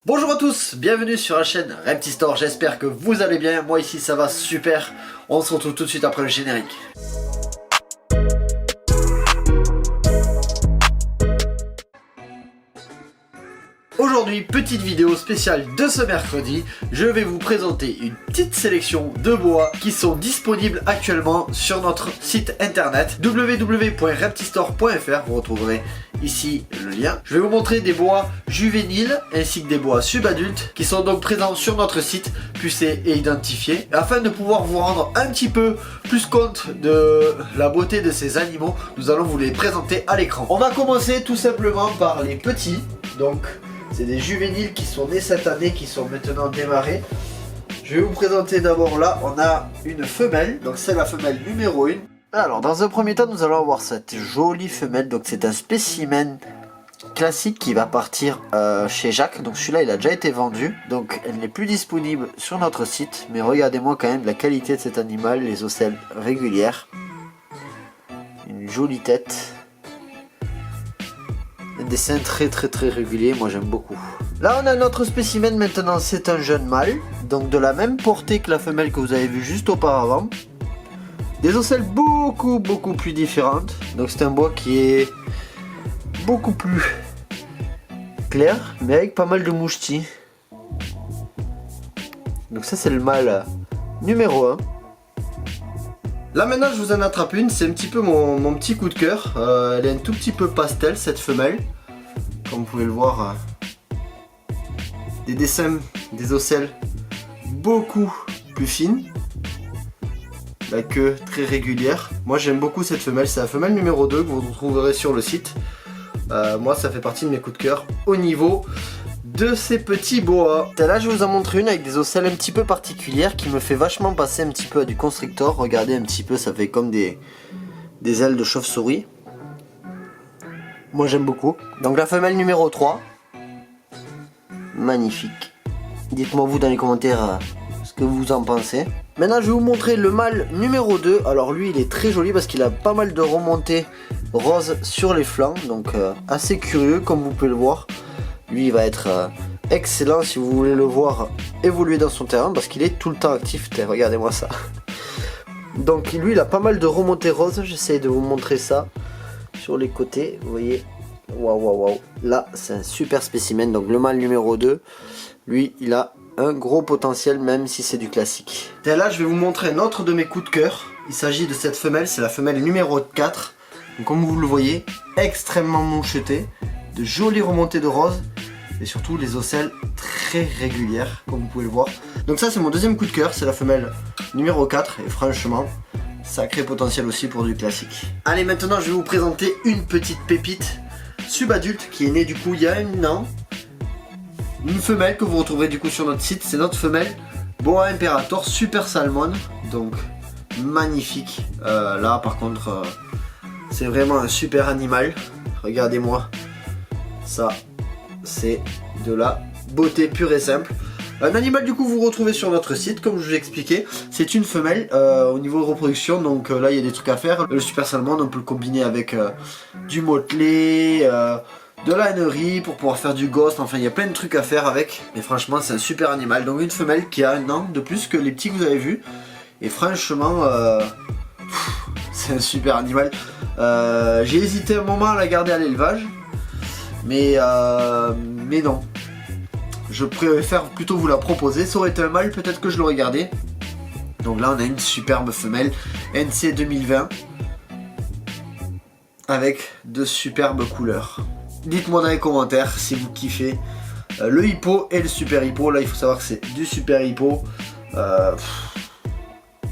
Bonjour à tous, bienvenue sur la chaîne Reptistore, j'espère que vous allez bien, moi ici ça va super, on se retrouve tout de suite après le générique. Aujourd'hui, petite vidéo spéciale de ce mercredi, je vais vous présenter une petite sélection de boas qui sont disponibles actuellement sur notre site internet www.reptistore.fr, vous retrouverez ici le lien. Je vais vous montrer des boas juvéniles ainsi que des boas subadultes qui sont donc présents sur notre site, pucés et identifiés. Afin de pouvoir vous rendre un petit peu plus compte de la beauté de ces animaux, nous allons vous les présenter à l'écran. On va commencer tout simplement par les petits, donc c'est des juvéniles qui sont nés cette année, qui sont maintenant démarrés. Je vais vous présenter d'abord là, on a une femelle, donc c'est la femelle numéro 1. Alors dans un premier temps nous allons avoir cette jolie femelle, donc c'est un spécimen classique qui va partir chez Jacques. Donc celui-là il a déjà été vendu, donc elle n'est plus disponible sur notre site. Mais regardez-moi quand même la qualité de cet animal, les ocelles régulières. Une jolie tête. Des seins très réguliers, moi j'aime beaucoup. Là on a notre spécimen maintenant, c'est un jeune mâle, donc de la même portée que la femelle que vous avez vue juste auparavant. Des ocelles beaucoup plus différentes, donc c'est un bois qui est beaucoup plus clair, mais avec pas mal de mouchetis. Donc ça c'est le mâle numéro 1. Là maintenant je vous en attrape une, c'est un petit peu mon petit coup de cœur. Elle est un tout petit peu pastel cette femelle. Comme vous pouvez le voir, des dessins, des ocelles beaucoup plus fines. La queue très régulière. Moi j'aime beaucoup cette femelle, c'est la femelle numéro 2 que vous retrouverez sur le site. Moi ça fait partie de mes coups de cœur au niveau de ces petits boas. Là je vous en montre une avec des ocelles un petit peu particulières qui me fait vachement passer un petit peu à du constrictor. Regardez un petit peu, ça fait comme des ailes de chauve-souris. Moi j'aime beaucoup. Donc la femelle numéro 3. Magnifique. Dites-moi vous dans les commentaires ce que vous en pensez. Maintenant je vais vous montrer le mâle numéro 2. Alors lui il est très joli parce qu'il a pas mal de remontées roses sur les flancs. Donc assez curieux comme vous pouvez le voir. Lui il va être excellent si vous voulez le voir évoluer dans son terrain parce qu'il est tout le temps actif. Regardez-moi ça. Donc lui il a pas mal de remontées roses. J'essaie de vous montrer ça sur les côtés. Vous voyez, waouh. Là c'est un super spécimen. Donc le mâle numéro 2, lui il a un gros potentiel même si c'est du classique. Et là je vais vous montrer un autre de mes coups de cœur. Il s'agit de cette femelle, c'est la femelle numéro 4. Donc, comme vous le voyez, extrêmement mouchetée, de jolies remontées de rose et surtout les ocelles très régulières comme vous pouvez le voir. Donc ça c'est mon deuxième coup de cœur, c'est la femelle numéro 4 et franchement sacré potentiel aussi pour du classique. Allez maintenant je vais vous présenter une petite pépite subadulte qui est née du coup il y a un an. Une femelle que vous retrouverez du coup sur notre site, c'est notre femelle Boa Imperator Super Salmon. Donc magnifique. Là par contre c'est vraiment un super animal. Regardez-moi. Ça c'est de la beauté pure et simple. Un animal du coup vous retrouvez sur notre site comme je vous ai expliqué. C'est une femelle au niveau de reproduction. Donc là il y a des trucs à faire. Le Super Salmon on peut le combiner avec du motelé, de la hannerie pour pouvoir faire du ghost. Enfin il y a plein de trucs à faire avec. Et franchement c'est un super animal. Donc une femelle qui a un an de plus que les petits que vous avez vus. Et franchement c'est un super animal. J'ai hésité un moment à la garder à l'élevage. Mais non. Je préfère plutôt vous la proposer. Ça aurait été un mâle, peut-être que je l'aurais gardé. Donc là on a une superbe femelle NC 2020 avec de superbes couleurs. Dites-moi dans les commentaires si vous kiffez le hippo et le super hippo. Là il faut savoir que c'est du super hippo.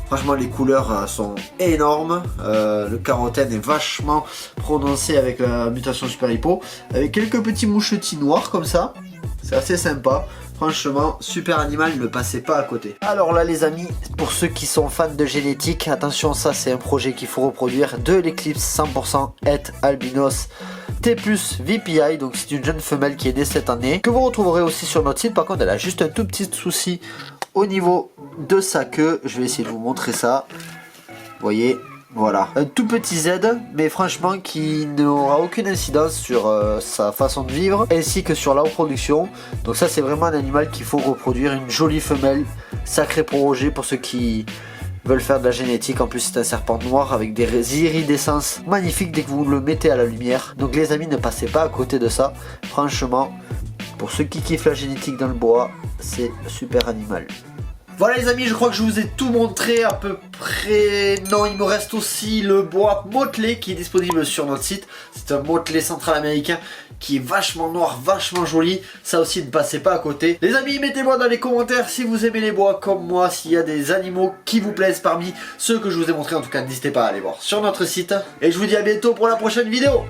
Franchement les couleurs sont énormes. Le carotène est vachement prononcé avec la mutation super hippo. Avec quelques petits mouchetis noirs comme ça. C'est assez sympa. Franchement, super animal, ne passez pas à côté. Alors là les amis, pour ceux qui sont fans de génétique, attention, ça c'est un projet qu'il faut reproduire. De l'éclipse 100% Het Albinos T+ VPI. Donc c'est une jeune femelle qui est née cette année, que vous retrouverez aussi sur notre site. Par contre elle a juste un tout petit souci au niveau de sa queue. Je vais essayer de vous montrer ça. Vous voyez, Voilà, un tout petit Z, mais franchement qui n'aura aucune incidence sur sa façon de vivre, ainsi que sur la reproduction. Donc ça c'est vraiment un animal qu'il faut reproduire, une jolie femelle, sacré projet pour ceux qui veulent faire de la génétique. En plus c'est un serpent noir avec des iridescences magnifiques dès que vous le mettez à la lumière. Donc les amis, ne passez pas à côté de ça, franchement, pour ceux qui kiffent la génétique dans le bois, c'est super animal. Voilà les amis, je crois que je vous ai tout montré à peu près. Non, il me reste aussi le bois motelé qui est disponible sur notre site. C'est un motelé central américain qui est vachement noir, vachement joli. Ça aussi, ne passez pas à côté. Les amis, mettez-moi dans les commentaires si vous aimez les bois comme moi, s'il y a des animaux qui vous plaisent parmi ceux que je vous ai montrés. En tout cas, n'hésitez pas à aller voir sur notre site. Et je vous dis à bientôt pour la prochaine vidéo.